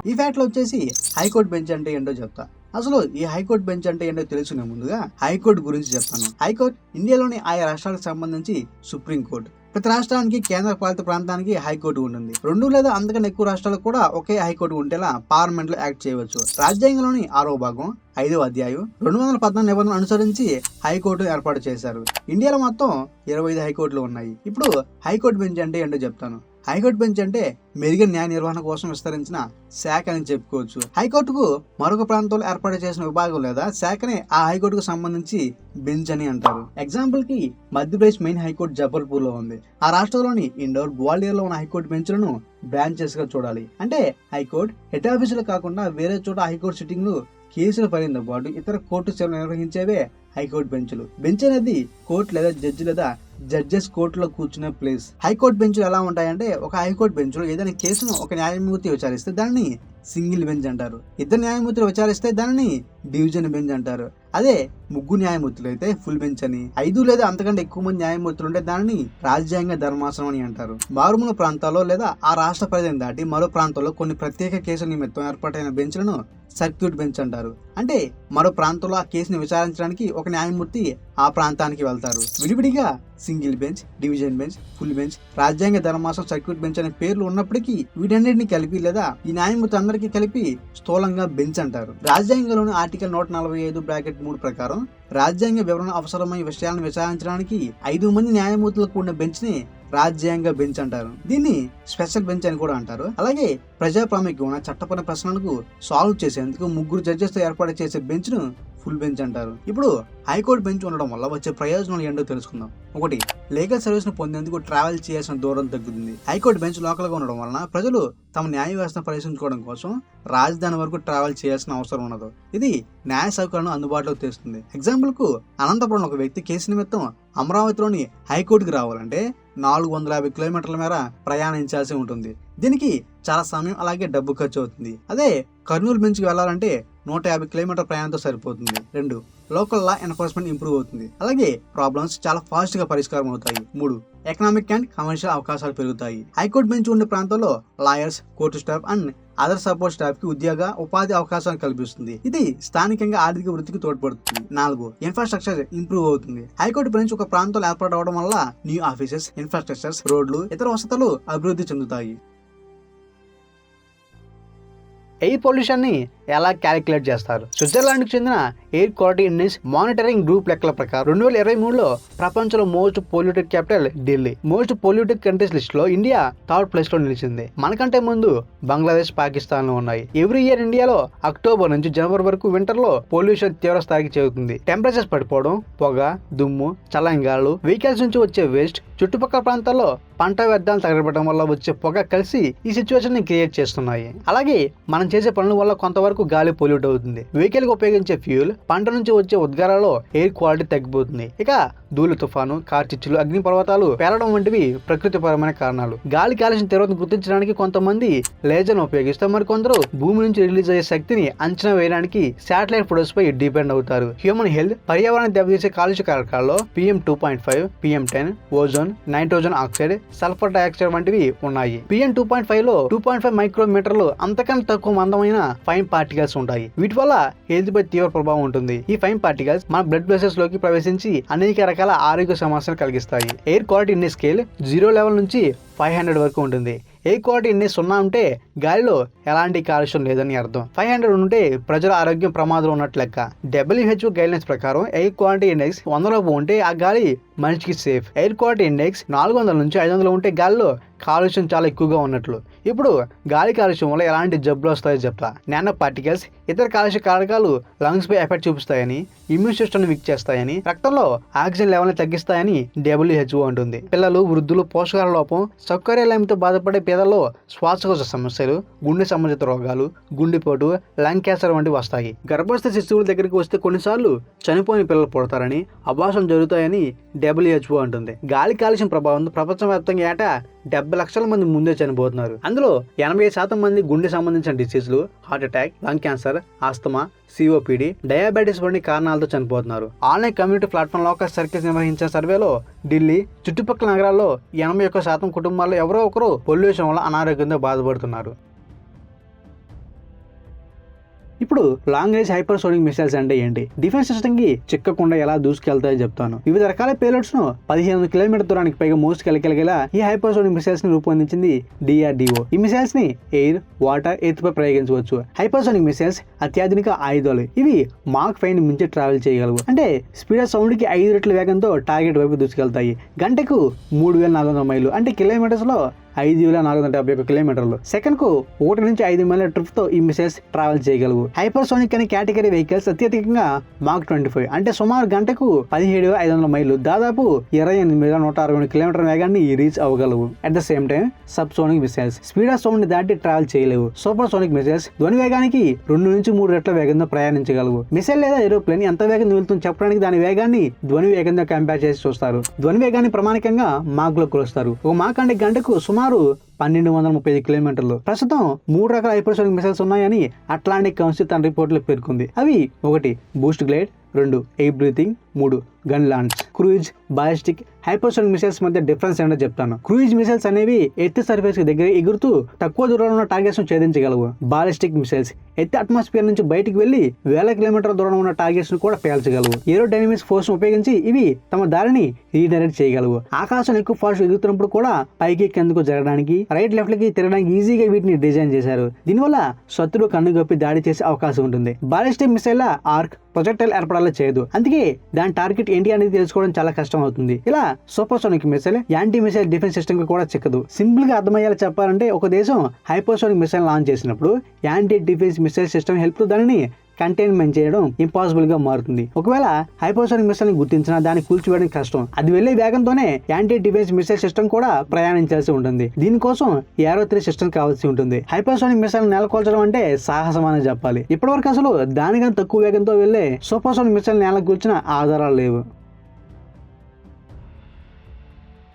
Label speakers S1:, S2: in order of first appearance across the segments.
S1: ఈ ఫ్యాక్ట్ లో వచ్చేసి హైకోర్టు బెంచ్ అంటే ఏంటో చెప్తా. అసలు ఈ హైకోర్టు బెంచ్ అంటే ఏంటో తెలుసుకునే ముందుగా హైకోర్టు గురించి చెప్తాను. హైకోర్టు ఇండియాలోని ఆయా రాష్ట్రాలకు సంబంధించి సుప్రీం కోర్టు. ప్రతి రాష్ట్రానికి కేంద్ర పాలిత ప్రాంతానికి హైకోర్టు ఉంటుంది. 2 లేదా అంతకన్నా ఎక్కువ రాష్ట్రాలకు కూడా ఒకే హైకోర్టు ఉండేలా పార్లమెంట్ లో యాక్ట్ చేయవచ్చు. రాజ్యాంగంలోని 6వ భాగం 5వ అధ్యాయం 214 నిబంధనలు అనుసరించి హైకోర్టు ఏర్పాటు చేశారు. ఇండియాలో మొత్తం 25 హైకోర్టులు ఉన్నాయి. ఇప్పుడు హైకోర్టు బెంచ్ అంటే ఏంటో చెప్తాను. హైకోర్టు బెంచ్ అంటే మెరుగైన న్యాయ నిర్వహణ కోసం విస్తరించిన శాఖ అని చెప్పుకోవచ్చు. హైకోర్టుకు మరొక ప్రాంతంలో ఏర్పాటు చేసిన విభాగం లేదా శాఖనే ఆ హైకోర్టుకు సంబంధించి బెంచ్ అని అంటారు. ఎగ్జాంపుల్ కి మధ్యప్రదేశ్ మెయిన్ హైకోర్టు జబల్పూర్ లో ఉంది. ఆ రాష్ట్రంలోని ఇండోర్, గ్వాలియర్ లో ఉన్న హైకోర్టు బెంచ్లను బ్రాంచెస్ గా చూడాలి. అంటే హైకోర్టు హెడ్ ఆఫీసులు కాకుండా వేరే చోట హైకోర్టు సిట్టింగ్లు కేసుల పరిధితో పాటు ఇతర కోర్టు సేవలు నిర్వహించేవే హైకోర్టు బెంచ్లు. బెంచ్ అనేది కోర్టు లేదా జడ్జి లేదా జడ్జెస్ కోర్టులో కూర్చునే ప్లేస్. హైకోర్టు బెంచ్లు ఎలా ఉంటాయంటే, ఒక హైకోర్టు బెంచ్లో ఏదైనా కేసును ఒక న్యాయమూర్తి విచారిస్తే దానిని సింగిల్ బెంచ్ అంటారు. 2 న్యాయమూర్తులు విచారిస్తే దానిని డివిజన్ బెంచ్ అంటారు. అదే 3 న్యాయమూర్తులు అయితే ఫుల్ బెంచ్ అని, 5 లేదా అంతకంటే ఎక్కువ మంది న్యాయమూర్తులు ఉంటే దానిని రాజ్యాంగ ధర్మాసనం అని అంటారు. మారుమూల ప్రాంతాల్లో లేదా ఆ రాష్ట్ర పరిధిని దాటి మరో ప్రాంతంలో కొన్ని ప్రత్యేక కేసుల నిమిత్తం ఏర్పాటైన బెంచ్లను సర్క్యూట్ బెంచ్ అంటారు. అంటే మరో ప్రాంతంలో ఆ కేసును విచారించడానికి ఒక న్యాయమూర్తి ఆ ప్రాంతానికి వెళ్తారు. విడివిడిగా single bench, division bench, full bench, రాజ్యాంగ ధర్మాసనం, సర్క్యూట్ బెంచ్ అనే పేర్లు ఉన్నప్పటికీ వీటన్నిటిని కలిపి లేదా ఈ న్యాయమూర్తి అందరికీ కలిపి స్థూలంగా బెంచ్ అంటారు. రాజ్యాంగంలోని ఆర్టికల్ 145(3) ప్రకారం రాజ్యాంగ వివరణ అవసరమైన విషయాలను విచారించడానికి 5 మంది న్యాయమూర్తులకు కూడిన బెంచ్ ని రాజ్యాంగ బెంచ్ అంటారు. దీన్ని స్పెషల్ బెంచ్ అని కూడా అంటారు. అలాగే ప్రజా ప్రాముఖ్యం ఉన్న చట్టపరమైన ప్రశ్నలకు సాల్వ్ చేసేందుకు 3 జడ్జెస్ తో ఏర్పాటు చేసే బెంచ్ ను ఫుల్ బెంచ్ అంటారు. ఇప్పుడు హైకోర్టు బెంచ్ ఉండడం వల్ల వచ్చే ప్రయోజనాలు ఏంటో తెలుసుకుందాం. 1. లీగల్ సర్వీస్ ను పొందేందుకు ట్రావెల్ చేయాల్సిన దూరం తగ్గుతుంది. హైకోర్టు బెంచ్ లోకల్ గా ఉండడం వలన ప్రజలు తమ న్యాయ వ్యవస్థను పరిశీలించుకోవడం కోసం రాజధాని వరకు ట్రావెల్ చేయాల్సిన అవసరం ఉండదు. ఇది న్యాయ సౌకర్యాలను అందుబాటులోకి తెస్తుంది. ఎగ్జాంపుల్ కు అనంతపురం ఒక వ్యక్తి కేసు నిమిత్తం అమరావతిలోని హైకోర్టుకి రావాలంటే 450 కిలోమీటర్ల మేర ప్రయాణించాల్సి ఉంటుంది. దీనికి చాలా సమయం అలాగే డబ్బు ఖర్చు అవుతుంది. అదే కర్నూలు బెంచ్కి వెళ్లాలంటే 150 కిలోమీటర్ ప్రయాణంతో సరిపోతుంది. 2. లోకల్ లా ఎన్ఫోర్స్మెంట్ ఇంప్రూవ్ అవుతుంది. అలాగే ప్రాబ్లమ్స్ చాలా ఫాస్ట్ గా పరిష్కారం అవుతాయి. 3. ఎకనామిక్ అండ్ కమర్షియల్ అవకాశాలు పెరుగుతాయి. హైకోర్టు బెంచ్ ఉండే ప్రాంతంలో lawyers, court staff and other support staff కి ఉపాధి అవకాశాలు కల్పిస్తుంది. ఇది స్థానికంగా ఆర్థిక వృద్ధికి తోడ్పడుతుంది. 4. ఇన్ఫ్రాస్ట్రక్చర్ ఇంప్రూవ్ అవుతుంది. హైకోర్టు బెంచ్ ఒక ప్రాంతంలో ఏర్పాటవడం వల్ల న్యూ ఆఫీసెస్, ఇన్ఫ్రాస్ట్రక్చర్స్, రోడ్లు, ఇతర వసతులు అభివృద్ధి చెందుతాయి. ఎయిర్ పొల్యూషన్ ని ఎలా క్యాలిక్యులేట్ చేస్తారు? స్విట్జర్లాండ్ కు చెందిన air quality index monitoring group లెక్కల ప్రకారం 2023లో ప్రపంచంలో most polluted capital Delhi. Most polluted countries list లో ఇండియా 3rd ప్లేస్ లో నిలిచింది. మనకంటే ముందు బంగ్లాదేశ్, పాకిస్తాన్ లో ఉన్నాయి. ఎవ్రీ ఇయర్ ఇండియాలో అక్టోబర్ నుంచి జనవరి వరకు వింటర్ లో పొల్యూషన్ తీవ్ర స్థాయికి చేరుతుంది. టెంపరేచర్స్ పడిపోవడం, పొగ, దుమ్ము, చల్లంగాలు, వెహికల్స్ నుంచి వచ్చే వేస్ట్, చుట్టుపక్కల ప్రాంతాల్లో పంట వ్యర్థాలు తగలబడడం వల్ల వచ్చే పొగ కలిసి ఈ సిచ్యువేషన్ ని క్రియేట్ చేస్తున్నాయి. అలాగే మనం చేసే పనుల వల్ల కొంతవరకు గాలి పొల్యూట్ అవుతుంది. వెహికల్ కి ఉపయోగించే ఫ్యూల్, పంట నుంచి వచ్చే ఉద్గారాల్లో ఎయిర్ క్వాలిటీ తగ్గిపోతుంది. ఇక ధూళి తుఫాను, కార్చిచ్చులు, అగ్ని పర్వతాలు పేలడం వంటివి ప్రకృతిపరమైన కారణాలు. గాలి కాలుష్యం తీవ్రతను గుర్తించడానికి కొంతమంది లేజర్ను ఉపయోగిస్తారు. మరి కొందరు భూమి నుంచి రిలీజ్ అయ్యే శక్తిని అంచనా వేయడానికి శాటిలైట్ ఫోటోస్ పై డిపెండ్ అవుతారు. హ్యూమన్ హెల్త్, పర్యావరణాన్ని దెబ్బతీసే కాలుష్య కారకాల్లో PM2.5, PM10, ozone, nitrogen oxide, sulphur dioxide వంటివి ఉన్నాయి. PM2.5 లో 2.5 మైక్రోమీటర్లు అంతకన్నా తక్కువ మందమైన ఫైన్ పార్టికల్స్ ఉంటాయి. వీటి వల్ల హెల్త్ పై తీవ్ర ప్రభావం ఉంటుంది. ఈ ఫైన్ పార్టికల్స్ మన బ్లడ్ వెసల్స్ లోకి ప్రవేశించి అనేక రకాల ఆరోగ్య సమస్యలు కలిగిస్తాయి. Air quality index scale 0 level నుంచి 500 వరకు ఉంటుంది. ఎయిర్ క్వాలిటీ ఇండెక్స్ 0 ఉంటే గాలిలో ఎలాంటి కాలుష్యం లేదని అర్థం. 500 ఉంటే ప్రజల ఆరోగ్యం ప్రమాదంలో ఉన్నట్లు లెక్క. WHO గైడ్లైన్స్ ప్రకారం ఎయిర్ క్వాలిటీ ఇండెక్స్ 100 ఉంటే ఆ గాలి మనిషికి సేఫ్. ఎయిర్ క్వాలిటీ ఇండెక్స్ 400 నుంచి 500 ఉంటే గాలిలో కాలుష్యం చాలా ఎక్కువగా ఉన్నట్లు. ఇప్పుడు గాలి కాలుష్యం వల్ల ఎలాంటి జబ్బులు వస్తాయో చెప్తా. నానో పార్టికల్స్ ఇతర కాలుష్య కారకాలు లంగ్స్ పై ఎఫెక్ట్ చూపిస్తాయని, ఇమ్యూన్ సిస్టమ్ ని వీక్ చేస్తాయని, రక్తంలో ఆక్సిజన్ లెవెల్ ని తగ్గిస్తాయని WHO అంటుంది. పిల్లలు, వృద్ధులు, పోషకాహార లోపం, సౌకర్యాలయంతో బాధపడే పేదల్లో శ్వాసకోశ సమస్యలు, గుండె సంబంధిత రోగాలు, గుండెపోటు, లంగ్ క్యాన్సర్ వంటివి వస్తాయి. గర్భస్థ శిశువుల దగ్గరికి వస్తే కొన్నిసార్లు చనిపోయిన పిల్లలు పుడతారని, అబార్షన్ జరుగుతాయని WHO అంటుంది. గాలి కాలుష్యం ప్రభావంతో ప్రపంచవ్యాప్తంగా ఏటా 70 లక్షల మంది ముందే చనిపోతున్నారు. అందులో 85% మంది గుండె సంబంధించిన డిసీజులు, heart attack, lung cancer, asthma, COPD, diabetes వంటి కారణాలతో చనిపోతున్నారు. Online community platform local circles నిర్వహించిన సర్వేలో ఢిల్లీ చుట్టుపక్కల నగరాల్లో 81% కుటుంబాల్లో ఎవరో ఒకరు పొల్యూషన్ వల్ల అనారోగ్యంతో బాధపడుతున్నారు. ఇప్పుడు లాంగ్ రేంజ్ హైపర్సోనిక్ మిసైల్స్ అంటే ఏంటి, డిఫెన్స్ సిస్టమ్ కి చిక్కకుండా ఎలా దూసుకెళ్తాయో చెప్తాను. వివిధ రకాల పేలోడ్స్ ను 1500 కిలోమీటర్ దూరానికి పైగా మోసుకెళ్ళగలిగేలా ఈ హైపర్సోనిక్ మిసైల్స్ ని రూపొందించింది DRDO. ఈ మిసైల్స్ ని ఎయిర్, వాటర్, ఎర్త్ పై ప్రయోగించవచ్చు. హైపర్సోనిక్ మిసైల్స్ అత్యాధునిక ఆయుధాలు. ఇవి మాక్ 5 ని మించి ట్రావెల్ చేయగలవు. అంటే స్పీడ్ ఆఫ్ సౌండ్ కి 5 రెట్ల వేగంతో టార్గెట్ వైపు దూసుకెళ్తాయి. గంటకు 3400 మైళ్ళు అంటే కిలోమీటర్స్ లో 5471 కిలోమీటర్లు. సెకండ్ కు 1 నుంచి 5 మైళ్ళ ట్రిప్ తో ఈ మిసైల్స్ ట్రావెల్ చేయగలవు. హైపర్సోనిక్ అనే కేటగిరీ వెహికల్స్ అత్యధికంగా మాక్ 25 అంటే సుమారు గంటకు 17,500 మైళ్ళు, దాదాపు 28,160 కిలోమీటర్ వేగాన్ని రీచ్ అవ్వగలవు. At the same time subsonic missiles speed of sound ని దాటి ట్రావెల్ చేయలేవు. సూపర్ సోనిక్ మిసైల్స్ ధ్వని వేగానికి 2 నుంచి 3 రెట్ల వేగంతో ప్రయాణించగలవు. మిసైల్ లేదా ఏరోప్లేన్ ఎంత వేగంగా వెళ్తుందో చెప్పడానికి దాని వేగాన్ని ధ్వని వేగంతో కంపేర్ చేసి చూస్తారు. ధ్వని వేగాన్ని ప్రామాణికంగా మాక్ లో కొలుస్తారు. ఒక మాక్ అంటే గంటకు సుమారు 1235 కిలోమీటర్లు. ప్రస్తుతం 3 రకాల హైపర్సోనిక్ మిసైల్స్ ఉన్నాయని అట్లాంటిక్ కౌన్సిల్ తన రిపోర్ట్ లో పేర్కొంది. అవి 1 Boost glide, 2 air breathing, 3 gun launch. Cruise, ballistic, hypersonic missiles మధ్య డిఫరెన్స్ ఏంటో చెప్తాను. క్రూయిజ్ మిసైల్స్ అనేవి ఎర్త్ సర్ఫేస్ కి దగ్గర ఎగురుతూ తక్కువ దూరంలో ఉన్న టార్గెట్స్ ను ఛేదించగలవు. బాలిస్టిక్ మిసైల్స్ ఎర్త్ అట్మాస్ఫియర్ నుంచి బయటికి వెళ్లి వేల కిలోమీటర్ల దూరంలో ఉన్న టార్గెట్స్ ను కూడా పేల్చగలవు. ఏరోడైనమిక్స్ ఫోర్స్ ఉపయోగించి ఇవి తమ దారిని రీడైరెక్ట్ చేయగలవు. ఆకాశం ఎక్కువ ఫాస్ట్ ఎగురుతున్నప్పుడు కూడా పైకి కిందకు జరగడానికి, రైట్ లెఫ్ట్ కి తిరగడానికి ఈజీగా వీటిని డిజైన్ చేశారు. దీనివల్ల శత్రువు కన్ను గప్పి దాడి చేసే అవకాశం ఉంటుంది. బాలిస్టిక్ మిసైల్ ఆర్క్ ప్రొజెక్టైల్ ఏర్పడాలో చేయదు. అందుకే దాని టార్గెట్ ఏంటి అనేది తెలుసుకోవడం చాలా కష్టం అవుతుంది. ఇలా supersonic missile anti missile defence system కి కూడా చిక్కదు. సింపుల్ గా అర్థమయ్యేలా చెప్పాలంటే ఒక దేశం హైపర్సోనిక్ మిసైల్ లాంచ్ చేసినప్పుడు anti defence missile system help తో దానిని కంటైన్మెంట్ చేయడం ఇంపాసిబుల్ గా మారుతుంది. ఒకవేళ హైపర్సోనిక్ మిసైల్ ని గుర్తించినా దాన్ని కూల్చివేయడం కష్టం. అది వెళ్లే వేగంతోనే యాంటీ డిఫెన్స్ మిసైల్ సిస్టమ్ కూడా ప్రయాణించాల్సి ఉంటుంది. దీనికోసం ఏరో 3 సిస్టమ్ కావాల్సి ఉంటుంది. హైపర్సోనిక్ మిసైల్ నెలకొల్చడం అంటే సాహసం అని చెప్పాలి. ఇప్పటివరకు అసలు దానికన్నా తక్కువ వేగంతో వెళ్లే సూపర్సోనిక్ మిసైల్ నేలకు కూల్చిన ఆధారాలు లేవు.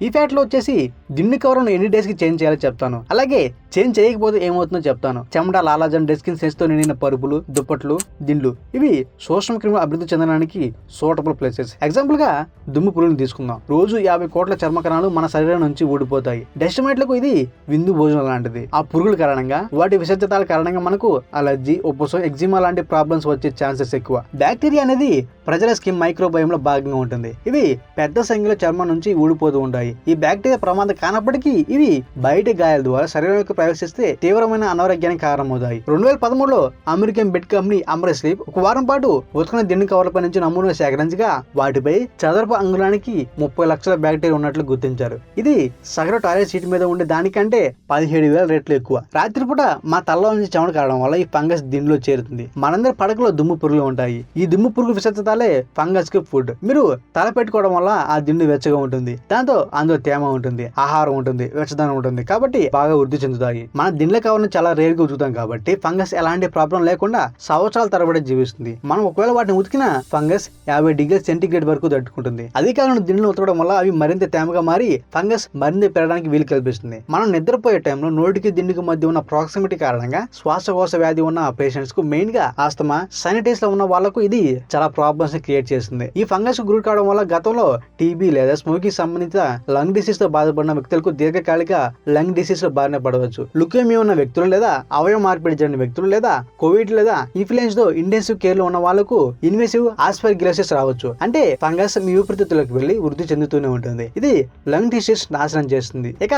S1: ఈ ఫ్యాట్ లో వచ్చేసి దిండు కవర్ ఎన్ని డేస్ కి చేంజ్ చేయాలో చెప్తాను. అలాగే చేంజ్ చేయకపోతే ఏమవుతుందో చెప్తాను. చెమట, లాలాజన్, డెస్కిన్ సెన్స్ తో నిండిన పరుపులు, దుప్పట్లు, దిండ్లు ఇవి సూక్ష్మ క్రిములు అభివృద్ధి చెందడానికి సూటబుల్ ప్లేసెస్. ఎగ్జాంపుల్ గా దుమ్ము పురుగులను తీసుకుందాం. రోజు 50 కోట్ల చర్మ కణాలు మన శరీరం నుంచి ఊడిపోతాయి. డస్ట్ మైట్లకు ఇది విందు భోజనం లాంటిది. ఆ పురుగుల కారణంగా, వాటి విసర్జితాల కారణంగా మనకు అలర్జీ, ఉబ్బసం, ఎగ్జిమా లాంటి ప్రాబ్లమ్స్ వచ్చే ఛాన్సెస్ ఎక్కువ. బ్యాక్టీరియా అనేది ప్రజల స్కిన్ మైక్రోబయోమ్ లో భాగంగా ఉంటుంది. ఇవి పెద్ద సంఖ్యలో చర్మం నుంచి ఊడిపోతూ ఉంటాయి. ఈ బ్యాక్టీరియా ప్రమాదం కానప్పటికీ ఇవి బయట గాయాల ద్వారా శరీరంలోకి ప్రవేశిస్తే తీవ్రమైన అనారోగ్యానికి కారణమవుతాయి. 2013లో American bed company Amerisleep ఒక వారం పాటు ఉతకన దిండు కవర్లపై నుంచి నమూనాలు సేకరించగా వాటిపై చదరపు అంగుళానికి 30 లక్షల బ్యాక్టీరియా ఉన్నట్లు గుర్తించారు. ఇది సగటు టాయిలెట్ సీట్ మీద ఉండే దానికంటే 17,000 రెట్లు ఎక్కువ. రాత్రిపూట మా తలలో నుంచి చెమట కారడం వల్ల ఈ ఫంగస్ దిండులో చేరుతుంది. మనందరి పడకలో దుమ్ము పురుగులు ఉంటాయి. ఈ దుమ్ము పురుగు విసర్జితాలే ఫంగస్ కి ఫుడ్. మీరు తల పెట్టుకోవడం వల్ల ఆ దిండు వెచ్చగా ఉంటుంది. దాంతో అందులో తేమ ఉంటుంది, ఆహారం ఉంటుంది, వెచ్చదనం ఉంటుంది. కాబట్టి బాగా వృద్ధి చెందుతాయి. మన దిండ్ల కవర్ను చాలా రేర్ గా ఉతుకుతాం కాబట్టి ఫంగస్ ఎలాంటి ప్రాబ్లం లేకుండా సంవత్సరాల తరబడి జీవిస్తుంది. మనం ఒకవేళ వాటిని ఉతికిన ఫంగస్ 50 డిగ్రీల సెంటీగ్రేడ్ వరకు తట్టుకుంటుంది. అదే కాలంలో దిండ్లను ఉతకడం వల్ల అవి మరింత తేమగా మారి ఫంగస్ మరింత పెరగడానికి వీలు కల్పిస్తుంది. మనం నిద్రపోయే టైంలో నోటికి దిండుకి మధ్య ఉన్న ప్రాక్సిమిటీ కారణంగా శ్వాసకోశ వ్యాధి ఉన్న పేషెంట్స్ కు, మెయిన్ గా ఆస్తమా, సైనటైటిస్ లో ఉన్న వాళ్ళకు ఇది చాలా ప్రాబ్లమ్స్ ని క్రియేట్ చేస్తుంది. ఈ ఫంగస్ గురి కావడం వల్ల గతంలో టీబీ లేదా స్మోకింగ్ సంబంధిత లంగ్ డిసీజ్ తో బాధపడిన వ్యక్తులకు దీర్ఘకాలిక లంగ్ డిసీజ్ లో బారిన పడవచ్చు. లుకేమియా ఉన్న వ్యక్తులు లేదా అవయవ మార్పిడి జరిగిన వ్యక్తులు లేదా కోవిడ్ లేదా ఇన్ఫ్లుయెన్స్ తో ఇంటెన్సివ్ కేర్ లో ఉన్న వాళ్ళకు ఇన్వెసివ్ ఆస్పర్గిలోసిస్ రావచ్చు. అంటే ఫంగస్ మీ ఊపిరితిత్తులకు వెళ్లి వృద్ధి చెందుతూనే ఉంటుంది. ఇది లంగ్ డిసీజ్ నాశనం చేస్తుంది. ఇక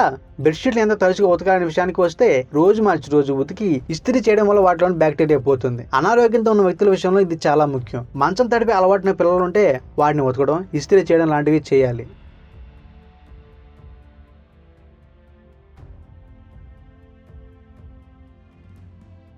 S1: బెడ్షీట్లు ఎంత తరచుగా ఉతకాలనే విషయానికి వస్తే రోజు మార్చి రోజు ఉతికి ఇస్త్రీ చేయడం వల్ల వాటిలోని బ్యాక్టీరియా పోతుంది. అనారోగ్యంతో ఉన్న వ్యక్తుల విషయంలో ఇది చాలా ముఖ్యం. మంచం తడిపి అలవాటున పిల్లలు ఉంటే వాటిని ఉతకడం, ఇస్త్రీ చేయడం లాంటివి చేయాలి.